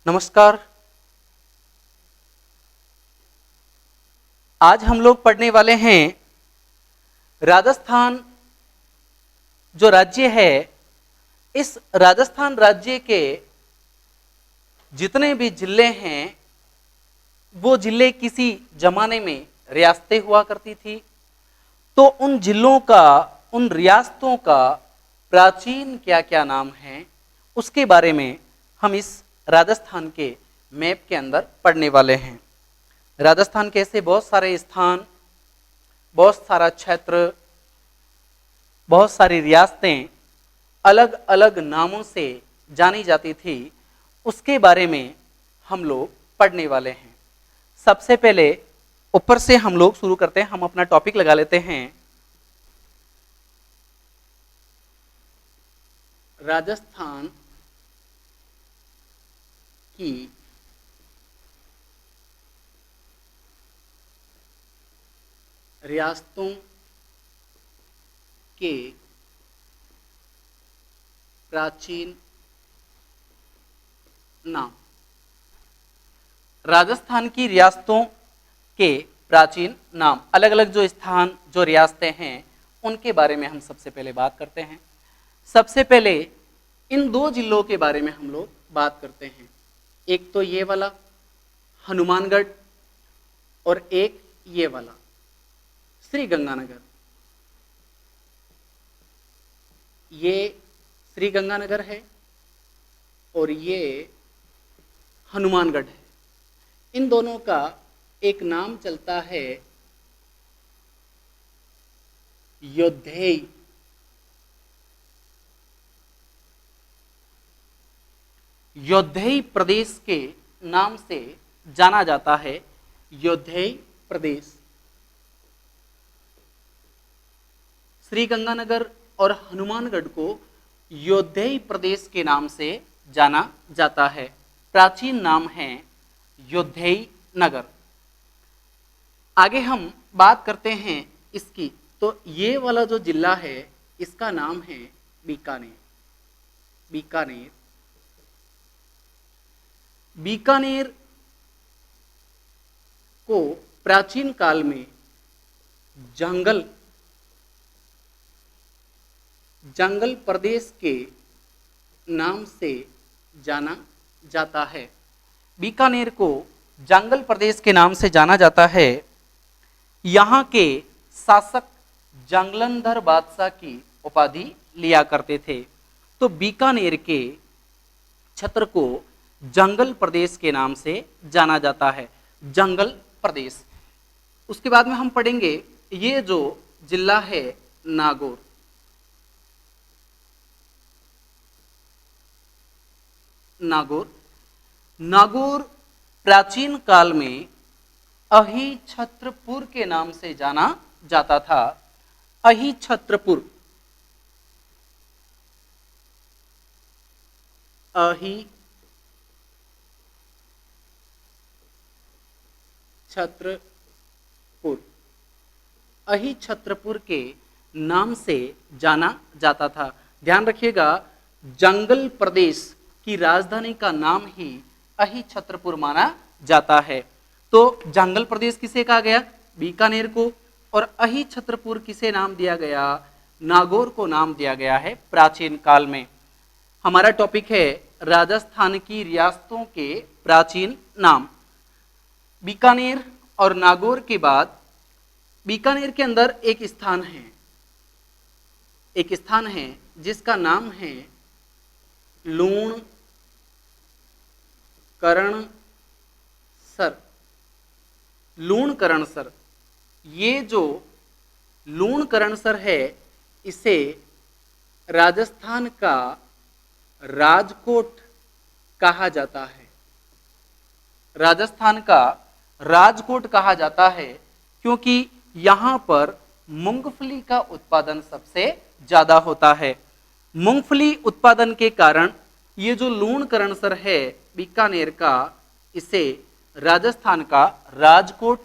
नमस्कार। आज हम लोग पढ़ने वाले हैं राजस्थान जो राज्य है। इस राजस्थान राज्य के जितने भी जिले हैं वो जिले किसी जमाने में रियासतें हुआ करती थी। तो उन जिलों का, उन रियासतों का प्राचीन क्या क्या नाम हैं उसके बारे में हम इस राजस्थान के मैप के अंदर पढ़ने वाले हैं। राजस्थान के ऐसे बहुत सारे स्थान, बहुत सारा क्षेत्र, बहुत सारी रियासतें अलग अलग नामों से जानी जाती थी, उसके बारे में हम लोग पढ़ने वाले हैं। सबसे पहले ऊपर से हम लोग शुरू करते हैं। हम अपना टॉपिक लगा लेते हैं राजस्थान की रियासतों के प्राचीन नाम। राजस्थान की रियासतों के प्राचीन नाम, अलग अलग जो स्थान, जो रियासतें हैं, उनके बारे में हम सबसे पहले बात करते हैं। सबसे पहले इन दो जिलों के बारे में हम लोग बात करते हैं। एक तो ये वाला हनुमानगढ़ और एक ये वाला श्री गंगानगर। ये श्री गंगानगर है और ये हनुमानगढ़ है। इन दोनों का एक नाम चलता है योद्धेय। योद्धेय प्रदेश के नाम से जाना जाता है। योद्धेय प्रदेश। श्री गंगानगर और हनुमानगढ़ को योद्धेय प्रदेश के नाम से जाना जाता है। प्राचीन नाम है योद्धेय नगर। आगे हम बात करते हैं इसकी। तो ये वाला जो जिला है इसका नाम है बीकानेर। बीकानेर। बीकानेर को प्राचीन काल में जंगल प्रदेश के नाम से जाना जाता है। बीकानेर को जंगल प्रदेश के नाम से जाना जाता है। यहाँ के शासक जंगलंधर बादशाह की उपाधि लिया करते थे। तो बीकानेर के क्षेत्र को जंगल प्रदेश के नाम से जाना जाता है। जंगल प्रदेश। उसके बाद में हम पढ़ेंगे ये जो जिला है नागौर। नागौर। नागौर प्राचीन काल में अहिछत्रपुर के नाम से जाना जाता था। अहिछत्रपुर। अहिछत्रपुर के नाम से जाना जाता था। ध्यान रखिएगा, जंगल प्रदेश की राजधानी का नाम ही अहिछत्रपुर माना जाता है। तो जंगल प्रदेश किसे कहा गया? बीकानेर को। और अहिछत्रपुर किसे नाम दिया गया? नागौर को नाम दिया गया है प्राचीन काल में। हमारा टॉपिक है राजस्थान की रियासतों के प्राचीन नाम। बीकानेर और नागौर के बाद बीकानेर के अंदर एक स्थान है जिसका नाम है लूणकरणसर। लूणकरणसर। ये जो लूणकरणसर है इसे राजस्थान का राजकोट कहा जाता है। राजस्थान का राजकोट कहा जाता है क्योंकि यहाँ पर मूंगफली का उत्पादन सबसे ज्यादा होता है। मूंगफली उत्पादन के कारण ये जो लूणकरणसर है बीकानेर का, इसे राजस्थान का राजकोट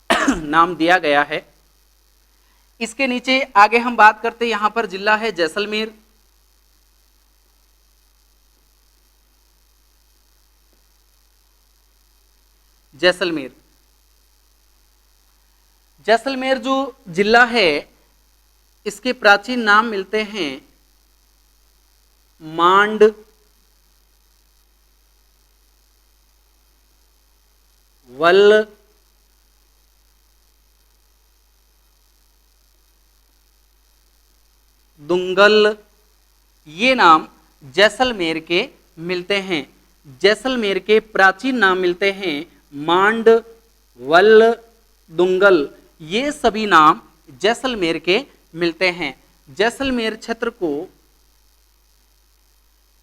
नाम दिया गया है। इसके नीचे आगे हम बात करते हैं, यहां पर जिला है जैसलमेर। जैसलमेर। जैसलमेर जो जिला है इसके प्राचीन नाम मिलते हैं मांड, वल, दुंगल, ये नाम जैसलमेर के मिलते हैं। जैसलमेर के प्राचीन नाम मिलते हैं मांड, वल, दुंगल, ये सभी नाम जैसलमेर के मिलते हैं। जैसलमेर क्षेत्र को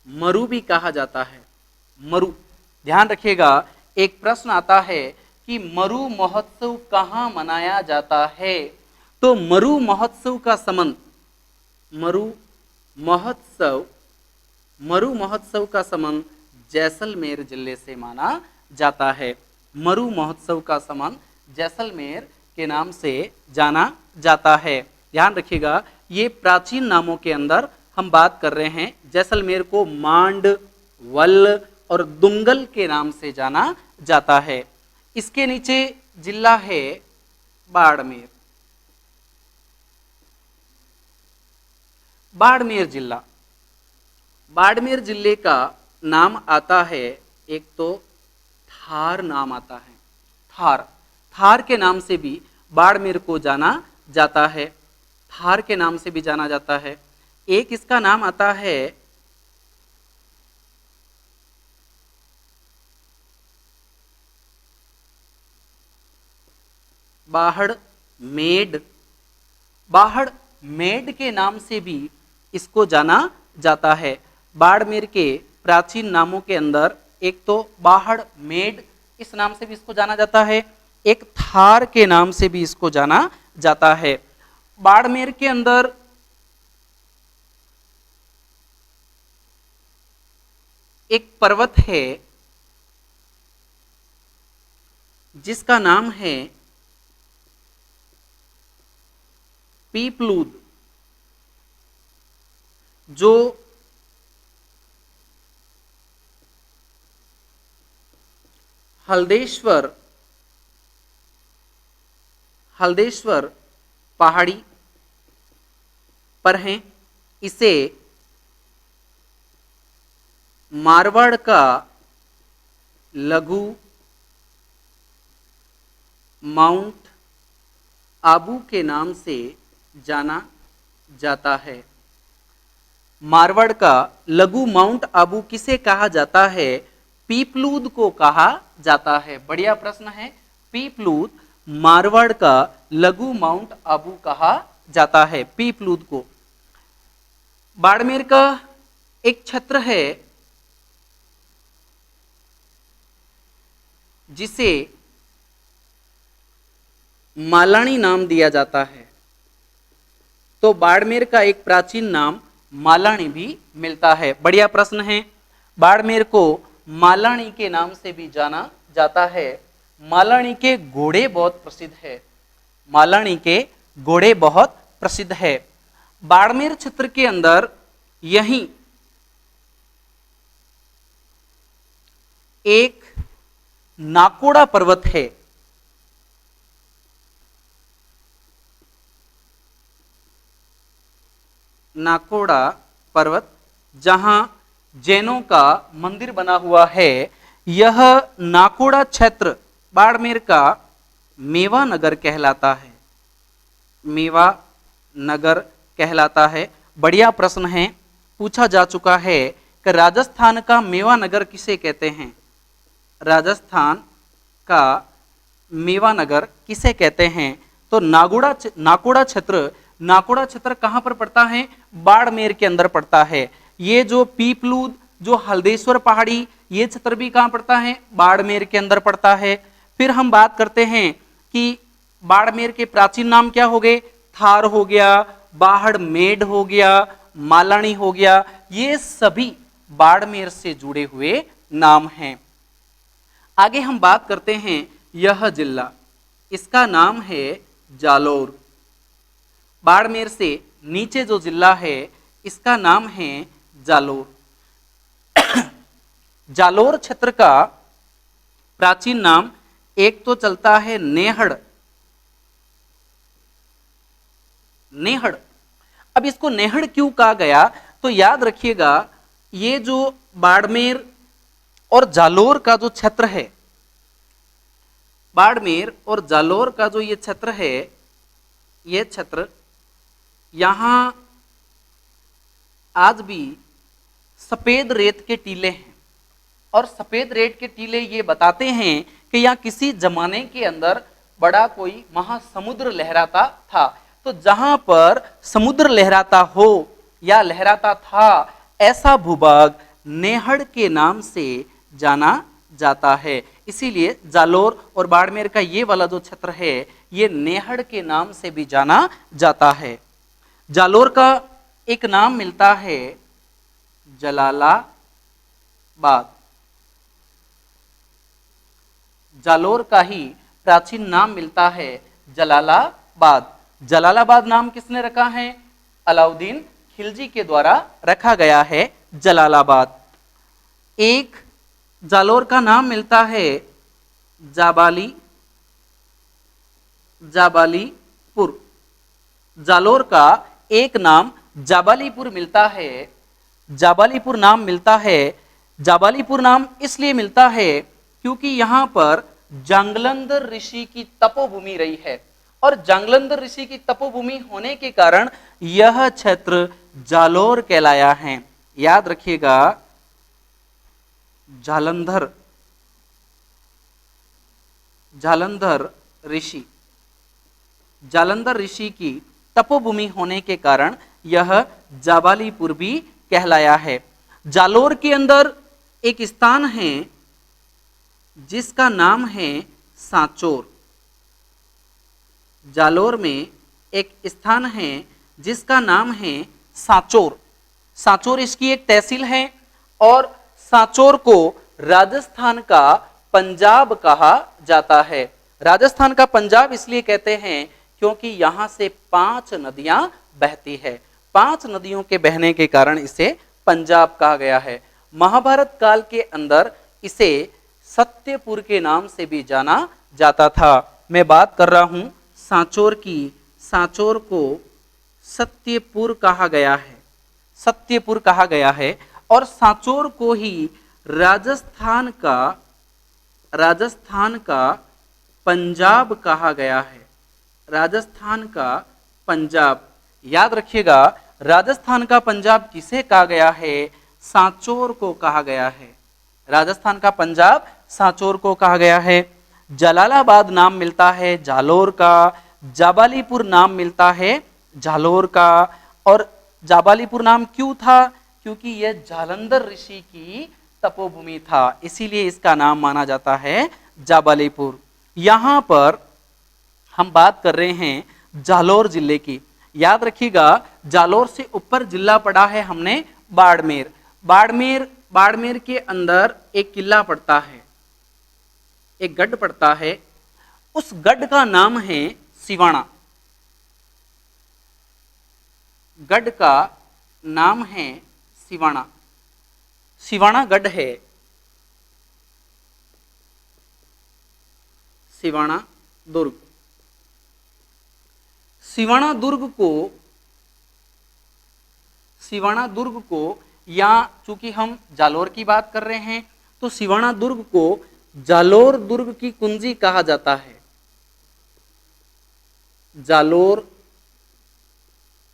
मरु भी कहा जाता है। मरु, ध्यान रखिएगा, एक प्रश्न आता है कि मरु महोत्सव कहाँ मनाया जाता है, तो मरु महोत्सव का संबंध मरु महोत्सव का संबंध जैसलमेर जिले से माना जाता है। मरु महोत्सव का संबंध जैसलमेर के नाम से जाना जाता है। ध्यान रखिएगा, ये प्राचीन नामों के अंदर हम बात कर रहे हैं। जैसलमेर को मांड, वल और दुंगल के नाम से जाना जाता है। इसके नीचे जिला है बाड़मेर। बाड़मेर जिला, बाड़मेर जिले का नाम आता है, एक तो थार नाम आता है, थार के नाम से भी बाड़मेर को जाना जाता है। थार के नाम से भी जाना जाता है। एक इसका नाम आता है बाहड़ मेड। बाहड़ मेड के नाम से भी इसको जाना जाता है। बाड़मेर के प्राचीन नामों के अंदर एक तो बाहड़ मेड इस नाम से भी इसको जाना जाता है, एक थार के नाम से भी इसको जाना जाता है। बाड़मेर के अंदर एक पर्वत है जिसका नाम है पीपलूद, जो हल्देश्वर पहाड़ी पर हैं। इसे मारवाड़ का लघु माउंट आबू के नाम से जाना जाता है। मारवाड़ का लघु माउंट आबू किसे कहा जाता है? पीपलूद को कहा जाता है। बढ़िया प्रश्न है। पीपलूद मारवाड़ का लघु माउंट आबू कहा जाता है, पीपलूद को। बाड़मेर का एक क्षेत्र है जिसे मालानी नाम दिया जाता है, तो बाड़मेर का एक प्राचीन नाम मालानी भी मिलता है। बढ़िया प्रश्न है। बाड़मेर को मालानी के नाम से भी जाना जाता है। मालानी के घोड़े बहुत प्रसिद्ध है। मालानी के घोड़े बहुत प्रसिद्ध है। बाड़मेर क्षेत्र के अंदर यहीं एक नाकोड़ा पर्वत है। नाकोड़ा पर्वत, जहां जैनों का मंदिर बना हुआ है। यह नाकोड़ा क्षेत्र बाड़मेर का मेवा नगर कहलाता है। मेवा नगर कहलाता है। बढ़िया प्रश्न है, पूछा जा चुका है कि राजस्थान का मेवा नगर किसे कहते हैं? राजस्थान का मेवा नगर किसे कहते हैं? तो नाकोड़ा क्षेत्र कहां पर पड़ता है? बाड़मेर के अंदर पड़ता है। ये जो पीपलूद, जो हल्देश्वर पहाड़ी, ये क्षेत्र भी कहां पड़ता है? बाड़मेर के अंदर पड़ता है। फिर हम बात करते हैं कि बाड़मेर के प्राचीन नाम क्या हो गए? थार हो गया, बाहड़ मेड हो गया, मालानी हो गया। ये सभी बाड़मेर से जुड़े हुए नाम हैं। आगे हम बात करते हैं यह जिला, इसका नाम है जालोर। बाड़मेर से नीचे जो जिला है इसका नाम है जालोर। जालोर क्षेत्र का प्राचीन नाम एक तो चलता है नेहड़, नेहड़। अब इसको नेहड़ क्यों कहा गया, तो याद रखिएगा ये जो बाड़मेर और जालोर का जो क्षेत्र है, बाड़मेर और जालोर का जो ये क्षेत्र है, ये क्षेत्र यहां आज भी सफेद रेत के टीले हैं, और सफेद रेत के टीले ये बताते हैं कि यहाँ किसी जमाने के अंदर बड़ा कोई महासमुद्र लहराता था। तो जहां पर समुद्र लहराता हो या लहराता था, ऐसा भूभाग नेहड़ के नाम से जाना जाता है। इसीलिए जालोर और बाड़मेर का ये वाला जो क्षेत्र है, ये नेहड़ के नाम से भी जाना जाता है। जालोर का एक नाम मिलता है जलालाबाद, जालोर का ही प्राचीन नाम मिलता है जलालाबाद। जलालाबाद नाम किसने रखा है, अलाउद्दीन खिलजी के द्वारा रखा गया है जलालाबाद। एक जालोर का नाम मिलता है जाबाली, जाबालीपुर। जालोर का एक नाम जाबालीपुर मिलता है, जाबालीपुर नाम मिलता है। जाबालीपुर नाम इसलिए मिलता है क्योंकि यहां पर जांगलंधर ऋषि की तपोभूमि रही है, और जांगलंधर ऋषि की तपोभूमि होने के कारण यह क्षेत्र जालोर कहलाया है। याद रखिएगा, जालंधर, जालंधर ऋषि, जालंधर ऋषि की तपोभूमि होने के कारण यह जाबालीपुर भी कहलाया है। जालोर के अंदर एक स्थान है जिसका नाम है सांचोर। जालोर में एक स्थान है जिसका नाम है सांचोर। सांचोर इसकी एक तहसील है, और सांचोर को राजस्थान का पंजाब कहा जाता है। राजस्थान का पंजाब इसलिए कहते हैं क्योंकि यहां से 5 नदियां बहती है। 5 नदियों के बहने के कारण इसे पंजाब कहा गया है। महाभारत काल के अंदर इसे सत्यपुर के नाम से भी जाना जाता था। मैं बात कर रहा हूं सांचोर की। सांचोर को सत्यपुर कहा गया है, सत्यपुर कहा गया है, और सांचोर को ही राजस्थान का पंजाब कहा गया है। राजस्थान का पंजाब, याद रखिएगा, राजस्थान का पंजाब किसे कहा गया है, सांचोर को कहा गया है। राजस्थान का पंजाब सांचोर को कहा गया है। जलालाबाद नाम मिलता है जालोर का, जाबालीपुर नाम मिलता है जालोर का। और जाबालीपुर नाम क्यों था, क्योंकि यह जालंधर ऋषि की तपोभूमि था, इसीलिए इसका नाम माना जाता है जाबालीपुर। यहां पर हम बात कर रहे हैं जालोर जिले की। याद रखिएगा, जालोर से ऊपर जिला पड़ा है हमने बाड़मेर। बाड़मेर के अंदर एक किला पड़ता है, एक गढ़ पड़ता है। उस गढ़ का नाम है सिवाना। गढ़ का नाम है सिवाना। सिवाना गढ़ है, सिवाना दुर्ग। सिवाना दुर्ग को या चूंकि हम जालोर की बात कर रहे हैं, तो सिवाना दुर्ग को जालोर दुर्ग की कुंजी कहा जाता है। जालोर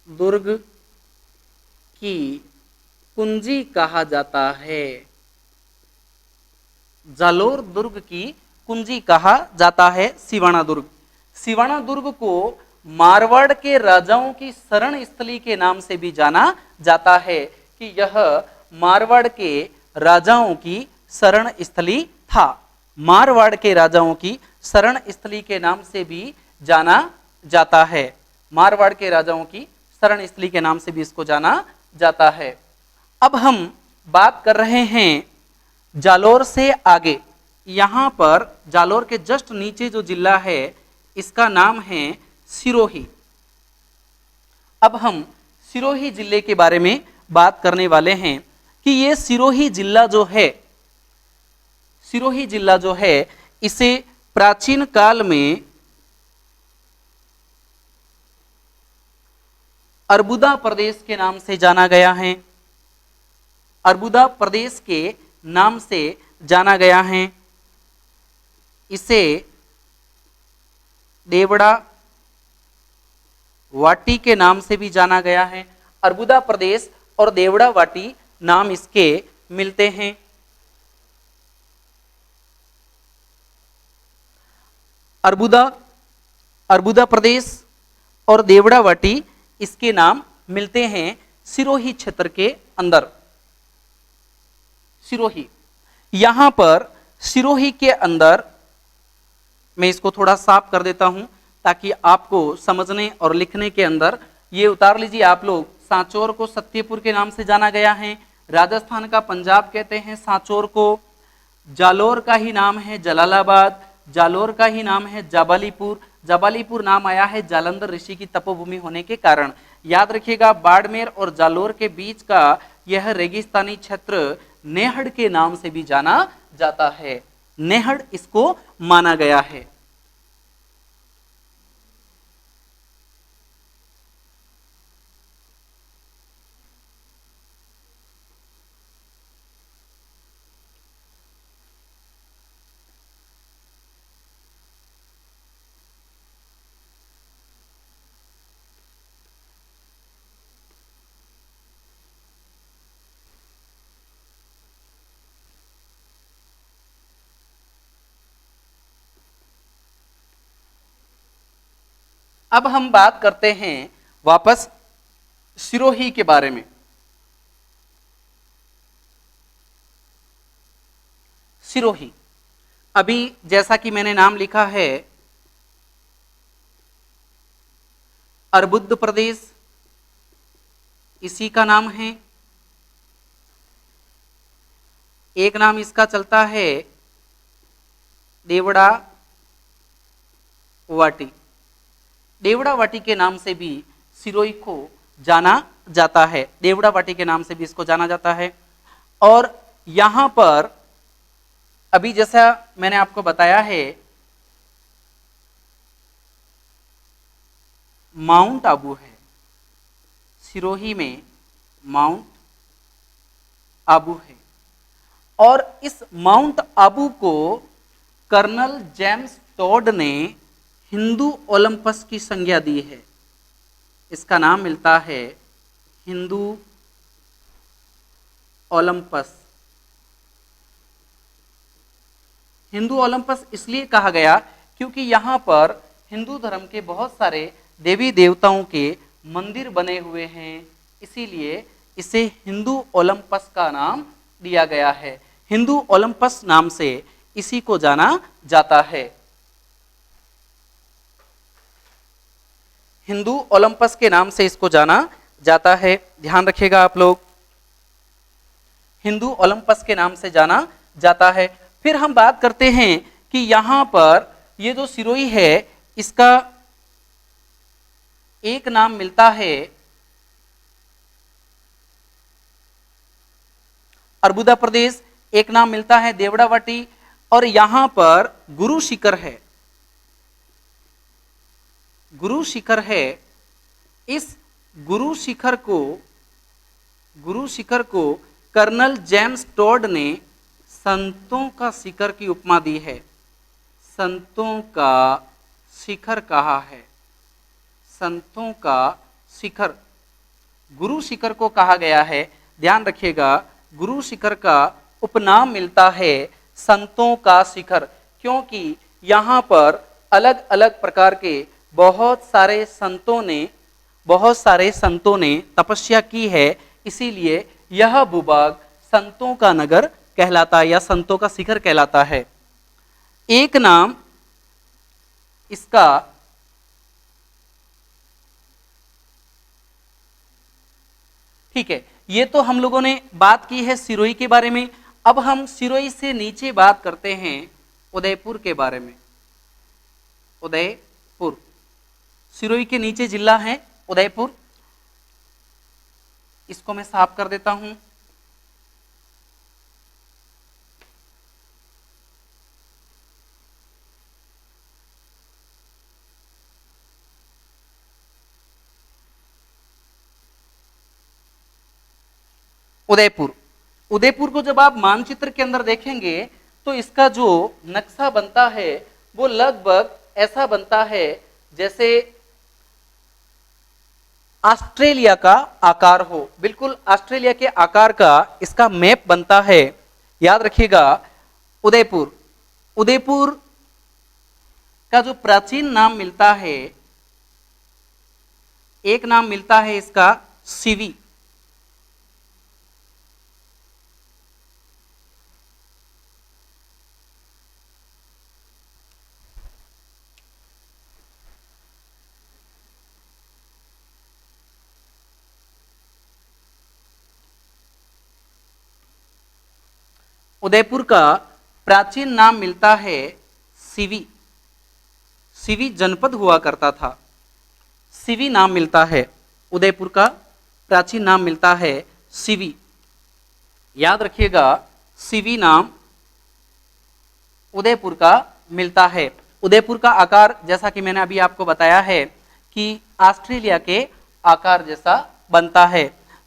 दुर्ग की कुंजी कहा जाता है। जालोर दुर्ग की कुंजी कहा जाता है सिवाना दुर्ग। सिवाना दुर्ग को मारवाड़ के राजाओं की शरण स्थली के नाम से भी जाना जाता है कि यह मारवाड़ के राजाओं की शरण स्थली था। मारवाड़ के राजाओं की शरण स्थली के नाम से भी जाना जाता है। मारवाड़ के राजाओं की शरण स्थली के नाम से भी इसको जाना जाता है। अब हम बात कर रहे हैं जालोर से आगे। यहां पर जालोर के जस्ट नीचे जो जिला है, इसका नाम है सिरोही। अब हम सिरोही जिले के बारे में बात करने वाले हैं कि ये सिरोही जिला जो है, इसे प्राचीन काल में अर्बुदा प्रदेश के नाम से जाना गया है। अर्बुदा प्रदेश के नाम से जाना गया है। इसे देवड़ा वाटी के नाम से भी जाना गया है। अर्बुदा प्रदेश और देवड़ा वाटी नाम इसके मिलते हैं। अर्बुदा प्रदेश और देवड़ा वाटी इसके नाम मिलते हैं सिरोही क्षेत्र के अंदर। सिरोही, यहां पर सिरोही के अंदर, मैं इसको थोड़ा साफ कर देता हूं ताकि आपको समझने और लिखने के अंदर, ये उतार लीजिए आप लोग। सांचौर को सत्यपुर के नाम से जाना गया है। राजस्थान का पंजाब कहते हैं सांचौर को। जालोर का ही नाम है जलालाबाद। जालोर का ही नाम है जाबालीपुर। जाबालीपुर नाम आया है जालंधर ऋषि की तपोभूमि होने के कारण। याद रखिएगा, बाड़मेर और जालोर के बीच का यह रेगिस्तानी क्षेत्र नेहड़ के नाम से भी जाना जाता है। नेहड़ इसको माना गया है। अब हम बात करते हैं वापस सिरोही के बारे में। सिरोही, अभी जैसा कि मैंने नाम लिखा है, अर्बुद प्रदेश इसी का नाम है। एक नाम इसका चलता है देवड़ा वाटी। देवड़ा वाटी के नाम से भी सिरोही को जाना जाता है। देवड़ा वाटी के नाम से भी इसको जाना जाता है। और यहां पर अभी जैसा मैंने आपको बताया है, माउंट आबू है। सिरोही में माउंट आबू है। और इस माउंट आबू को कर्नल जेम्स टॉड ने हिंदू ओलंपस की संज्ञा दी है। इसका नाम मिलता है हिंदू ओलंपस। हिंदू ओलंपस इसलिए कहा गया क्योंकि यहां पर हिंदू धर्म के बहुत सारे देवी देवताओं के मंदिर बने हुए हैं, इसीलिए इसे हिंदू ओलंपस का नाम दिया गया है। हिंदू ओलंपस नाम से इसी को जाना जाता है। हिंदू ओलंपस के नाम से इसको जाना जाता है। ध्यान रखिएगा आप लोग, हिंदू ओलंपस के नाम से जाना जाता है। फिर हम बात करते हैं कि यहां पर ये जो सिरोही है, इसका एक नाम मिलता है अर्बुदा प्रदेश, एक नाम मिलता है देवड़ा वाटी, और यहां पर गुरु शिखर है। गुरु शिखर है। इस गुरु शिखर को कर्नल जेम्स टॉड ने संतों का शिखर की उपमा दी है। संतों का शिखर कहा है। संतों का शिखर, गुरु शिखर को कहा गया है। ध्यान रखिएगा, गुरु शिखर का उपनाम मिलता है संतों का शिखर, क्योंकि यहां पर अलग अलग प्रकार के बहुत सारे संतों ने तपस्या की है, इसीलिए यह भूभाग संतों का नगर कहलाता है या संतों का शिखर कहलाता है। एक नाम इसका ठीक है, ये तो हम लोगों ने बात की है सिरोही के बारे में। अब हम सिरोही से नीचे बात करते हैं उदयपुर के बारे में। उदयपुर, सिरोही के नीचे जिला है उदयपुर। इसको मैं साफ कर देता हूं। उदयपुर। उदयपुर को जब आप मानचित्र के अंदर देखेंगे तो इसका जो नक्शा बनता है वो लगभग ऐसा बनता है जैसे ऑस्ट्रेलिया का आकार हो, बिल्कुल ऑस्ट्रेलिया के आकार का इसका मैप बनता है। याद रखिएगा, उदयपुर, उदयपुर का जो प्राचीन नाम मिलता है, एक नाम मिलता है इसका सिवी। उदयपुर का प्राचीन नाम मिलता है सिवी। सिवी जनपद हुआ करता था, सिवी नाम मिलता है। उदयपुर का प्राचीन नाम मिलता है सिवी। याद रखिएगा, सिवी नाम उदयपुर का मिलता है। उदयपुर का आकार जैसा कि मैंने अभी आपको बताया है कि ऑस्ट्रेलिया के आकार जैसा बनता है।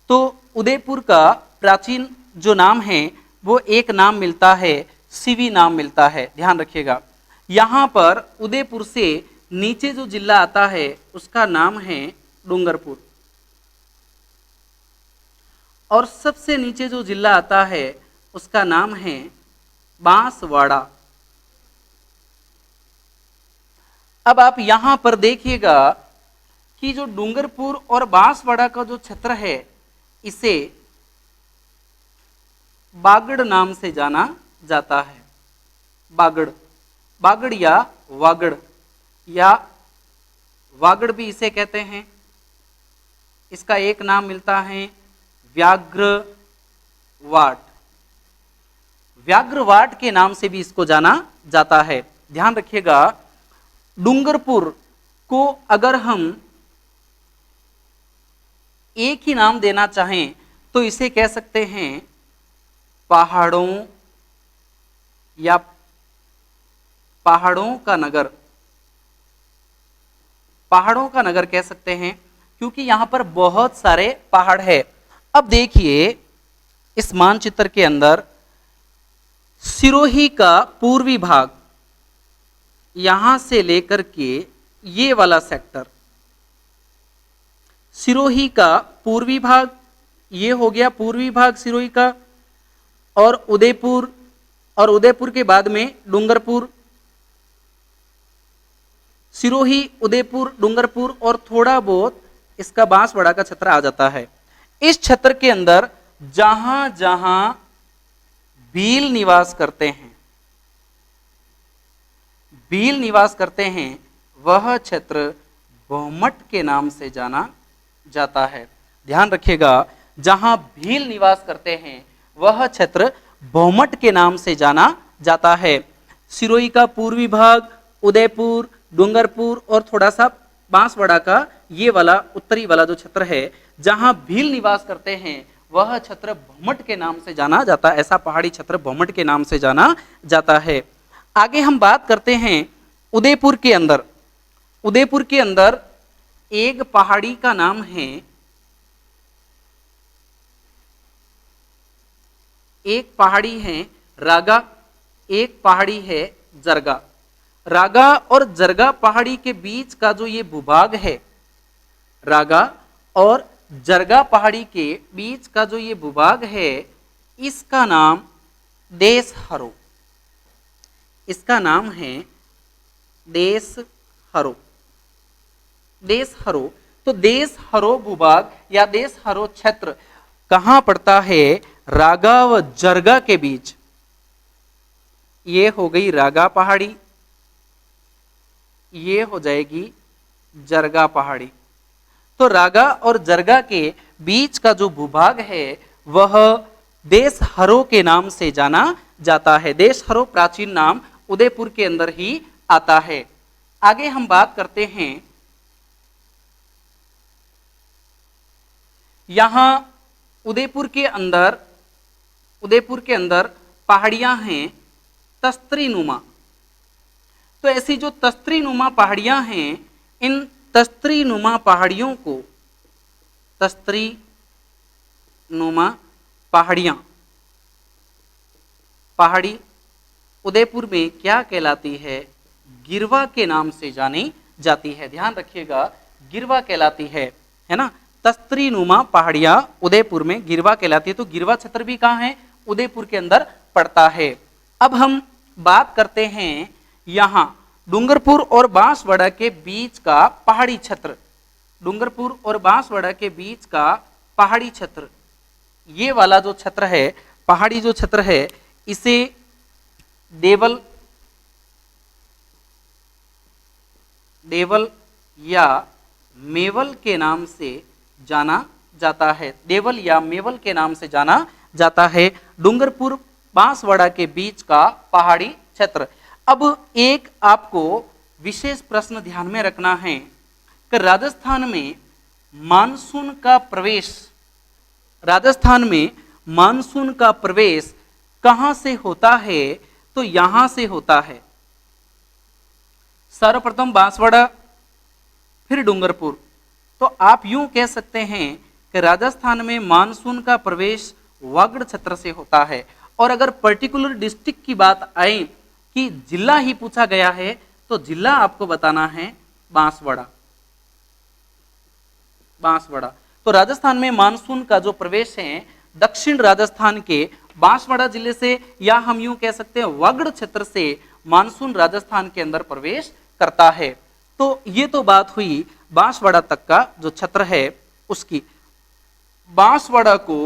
तो उदयपुर का प्राचीन जो नाम है वो एक नाम मिलता है, सिवी नाम मिलता है, ध्यान रखिएगा। यहां पर उदयपुर से नीचे जो जिला आता है उसका नाम है डूंगरपुर, और सबसे नीचे जो जिला आता है उसका नाम है बांसवाड़ा। अब आप यहां पर देखिएगा कि जो डूंगरपुर और बांसवाड़ा का जो क्षेत्र है इसे बागड़ नाम से जाना जाता है। बागड़, बागड़ या वागड़, या वागड़ भी इसे कहते हैं। इसका एक नाम मिलता है व्याघ्रवाट। व्याघ्रवाट के नाम से भी इसको जाना जाता है। ध्यान रखिएगा, डूंगरपुर को अगर हम एक ही नाम देना चाहें तो इसे कह सकते हैं पहाड़ों या पहाड़ों का नगर। पहाड़ों का नगर कह सकते हैं क्योंकि यहां पर बहुत सारे पहाड़ है। अब देखिए, इस मानचित्र के अंदर सिरोही का पूर्वी भाग, यहां से लेकर के ये वाला सेक्टर, सिरोही का पूर्वी भाग, ये हो गया पूर्वी भाग सिरोही का, और उदयपुर के बाद में डूंगरपुर, सिरोही, उदयपुर, डूंगरपुर और थोड़ा बहुत इसका बांसवाड़ा का क्षेत्र आ जाता है। इस क्षेत्र के अंदर जहां जहां भील निवास करते हैं, भील निवास करते हैं, वह क्षेत्र भौमट के नाम से जाना जाता है। ध्यान रखिएगा, जहां भील निवास करते हैं वह क्षेत्र भौमट के नाम से जाना जाता है। सिरोही का पूर्वी भाग, उदयपुर, डूंगरपुर और थोड़ा सा बांसवाड़ा का ये वाला उत्तरी वाला जो क्षेत्र है जहां भील निवास करते हैं वह क्षेत्र भौमट के नाम से जाना जाता है। ऐसा पहाड़ी क्षेत्र भौमट के नाम से जाना जाता है। आगे हम बात करते हैं उदयपुर के अंदर। उदयपुर के अंदर एक पहाड़ी का नाम है, एक पहाड़ी है रागा, एक पहाड़ी है जरगा। रागा और जरगा पहाड़ी के बीच का जो ये भूभाग है, रागा और जरगा पहाड़ी के बीच का जो ये भूभाग है, इसका नाम देशहरो, इसका नाम है देशहरो। देशहरो, तो देशहरो भूभाग या देशहरो क्षेत्र कहां पड़ता है? रागा व जरगा के बीच। ये हो गई रागा पहाड़ी, ये हो जाएगी जरगा पहाड़ी। तो रागा और जरगा के बीच का जो भूभाग है वह देशहरो के नाम से जाना जाता है। देशहरो प्राचीन नाम उदयपुर के अंदर ही आता है। आगे हम बात करते हैं, यहां उदयपुर के अंदर पहाड़ियां हैं तस्त्री नुमा। तो ऐसी जो तस्त्री नुमा पहाड़ियां हैं, इन तस्त्री नुमा पहाड़ियों को, तस्त्री नुमा पहाड़ियां, पहाड़ी उदयपुर में क्या कहलाती है? गिरवा के नाम से जानी जाती है। ध्यान रखिएगा, गिरवा कहलाती है ना। तस्तरी नुमा पहाड़ियां उदयपुर में गिरवा कहलाती है। तो गिरवा छत्र भी कहाँ है? उदयपुर के अंदर पड़ता है। अब हम बात करते हैं यहां डूंगरपुर और बांसवाड़ा के बीच का पहाड़ी छत्र, डूंगरपुर और बांसवाड़ा के बीच का पहाड़ी छत्र, ये वाला जो छत्र है, पहाड़ी जो छत्र है, इसे देवल, देवल या मेवल के नाम से जाना जाता है। देवल या मेवल के नाम से जाना जाता है डूंगरपुर बांसवाड़ा के बीच का पहाड़ी क्षेत्र। अब एक आपको विशेष प्रश्न ध्यान में रखना है कि राजस्थान में मानसून का प्रवेश, राजस्थान में मानसून का प्रवेश कहां से होता है? तो यहां से होता है। सर्वप्रथम बांसवाड़ा, फिर डूंगरपुर। तो आप यूं कह सकते हैं कि राजस्थान में मानसून का प्रवेश वागड़ छत्र से होता है। और अगर पर्टिकुलर डिस्ट्रिक्ट की बात आए कि जिला ही पूछा गया है, तो जिला आपको बताना है बांसवाड़ा, बांसवाड़ा। तो राजस्थान में मानसून का जो प्रवेश है दक्षिण राजस्थान के बांसवाड़ा जिले से, या हम यूं कह सकते हैं वागड़ क्षेत्र से मानसून राजस्थान के अंदर प्रवेश करता है। तो ये तो बात हुई बांसवाड़ा तक का जो छत्र है उसकी। बांसवाड़ा को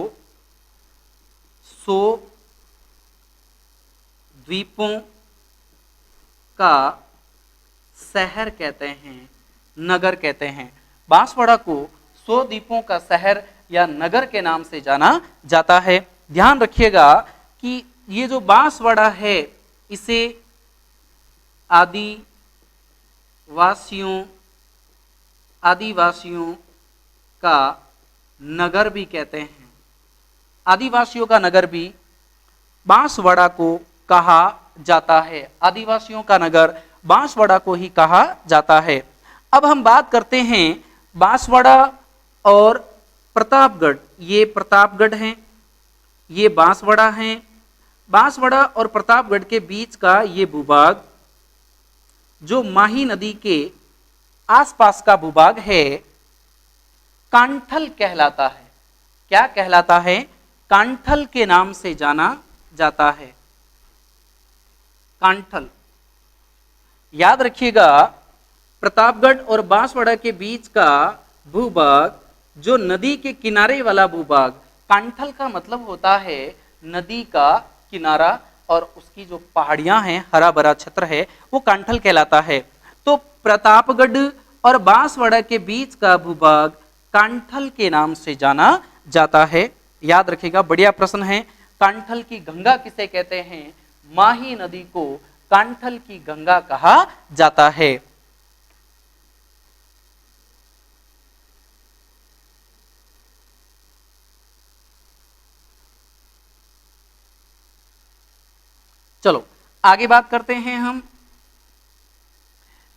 100 द्वीपों का शहर कहते हैं, नगर कहते हैं। बांसवाड़ा को 100 द्वीपों का शहर या नगर के नाम से जाना जाता है। ध्यान रखिएगा कि ये जो बांसवाड़ा है इसे आदिवासियों का नगर भी कहते हैं। आदिवासियों का नगर भी बांसवाड़ा को कहा जाता है। आदिवासियों का नगर बांसवाड़ा को ही कहा जाता है। अब हम बात करते हैं बांसवाड़ा और प्रतापगढ़। ये प्रतापगढ़ हैं, ये बांसवाड़ा हैं। बांसवाड़ा और प्रतापगढ़ के बीच का ये भूभाग जो माही नदी के आसपास का भूभाग है कांठल कहलाता है। क्या कहलाता है? कांठल के नाम से जाना जाता है। कांठल, याद रखिएगा, प्रतापगढ़ और बांसवाड़ा के बीच का भूभाग जो नदी के किनारे वाला भूभाग, कांठल का मतलब होता है नदी का किनारा, और उसकी जो पहाड़ियां हैं, हरा भरा क्षेत्र है, वो कांठल कहलाता है। तो प्रतापगढ़ और बांसवाड़ा के बीच का भूभाग कांठल के नाम से जाना जाता है। याद रखिएगा, बढ़िया प्रश्न है। कांठल की गंगा किसे कहते हैं? माही नदी को कांठल की गंगा कहा जाता है। चलो आगे बात करते हैं हम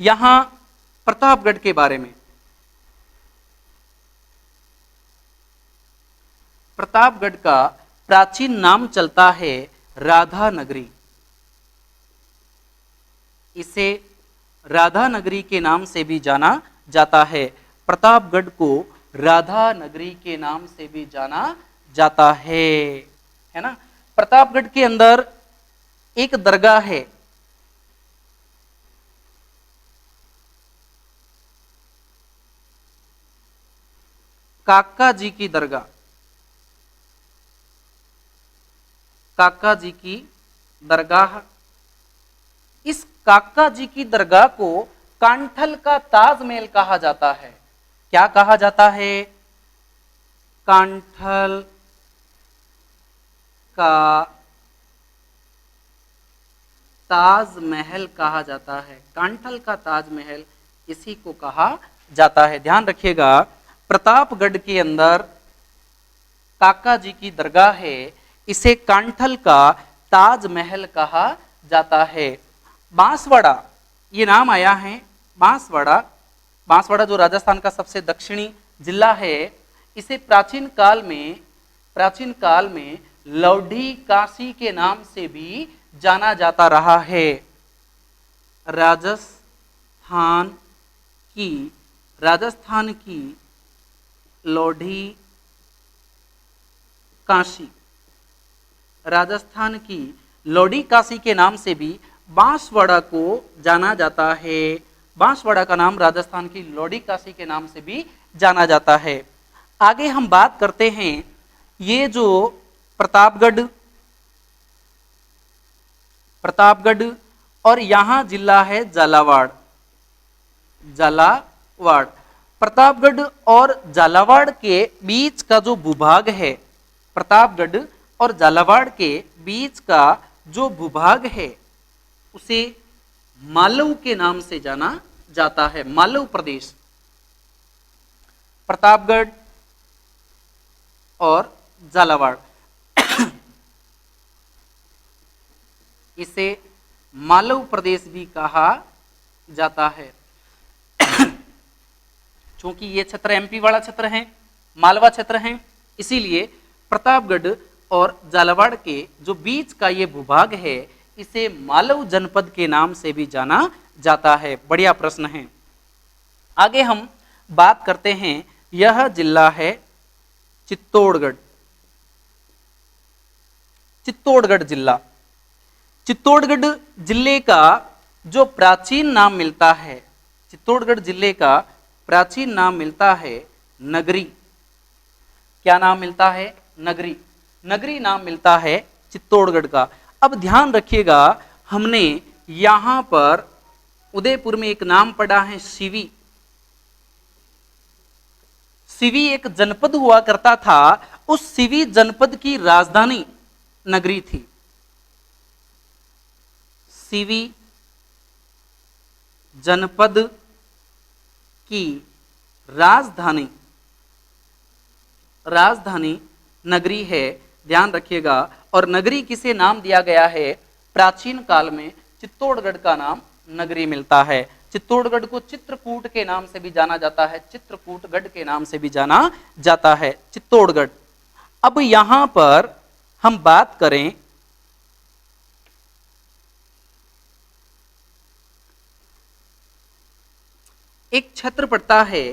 यहां प्रतापगढ़ के बारे में। प्रतापगढ़ का प्राचीन नाम चलता है राधा नगरी। इसे राधा नगरी के नाम से भी जाना जाता है। प्रतापगढ़ को राधा नगरी के नाम से भी जाना जाता है ना। प्रतापगढ़ के अंदर एक दरगाह है, काका जी की दरगाह। काका जी की दरगाह, इस काका जी की दरगाह को कांठल का ताजमहल कहा जाता है। क्या कहा जाता है? कांठल का ताजमहल कहा जाता है। कांठल का ताजमहल इसी को कहा जाता है। ध्यान रखिएगा, प्रतापगढ़ के अंदर काका जी की दरगाह है, इसे कांठल का ताजमहल कहा जाता है। बांसवाड़ा, ये नाम आया है बांसवाड़ा। बांसवाड़ा जो राजस्थान का सबसे दक्षिणी जिला है, इसे प्राचीन काल में प्राचीन काल में लौढ़ी काशी के नाम से भी जाना जाता रहा है। राजस्थान की लौढ़ी काशी, राजस्थान की लौढ़ी काशी के नाम से भी बांसवाड़ा को जाना जाता है। बांसवाड़ा का नाम राजस्थान की लौढ़ी काशी के नाम से भी जाना जाता है। आगे हम बात करते हैं, ये जो प्रतापगढ़ और यहां जिला है झालावाड़। प्रतापगढ़ और झालावाड़ के बीच का जो भूभाग है, प्रतापगढ़ और झालावाड़ के बीच का जो भूभाग है उसे मालव के नाम से जाना जाता है। मालव प्रदेश, प्रतापगढ़ और झालावाड़ इसे मालव प्रदेश भी कहा जाता है। क्योंकि ये क्षेत्र एमपी वाला क्षेत्र है, मालवा क्षेत्र है, इसीलिए प्रतापगढ़ और झालावाड़ के जो बीच का ये भूभाग है इसे मालव जनपद के नाम से भी जाना जाता है। बढ़िया प्रश्न है। आगे हम बात करते हैं, यह जिला है चित्तौड़गढ़। चित्तौड़गढ़ जिला, चित्तौड़गढ़ जिले का जो प्राचीन नाम मिलता है, चित्तौड़गढ़ जिले का प्राचीन नाम मिलता है नगरी। क्या नाम मिलता है? नगरी। नगरी नाम मिलता है चित्तौड़गढ़ का। अब ध्यान रखिएगा, हमने यहां पर उदयपुर में एक नाम पढ़ा है सिवी। सिवी एक जनपद हुआ करता था, उस सिवी जनपद की राजधानी नगरी थी। सिवी जनपद की राजधानी नगरी है, ध्यान रखिएगा। और नगरी किसे नाम दिया गया है? प्राचीन काल में चित्तौड़गढ़ का नाम नगरी मिलता है। चित्तौड़गढ़ को चित्रकूट के नाम से भी जाना जाता है, चित्रकूटगढ़ के नाम से भी जाना जाता है चित्तौड़गढ़। अब यहां पर हम बात करें, एक क्षेत्र पड़ता है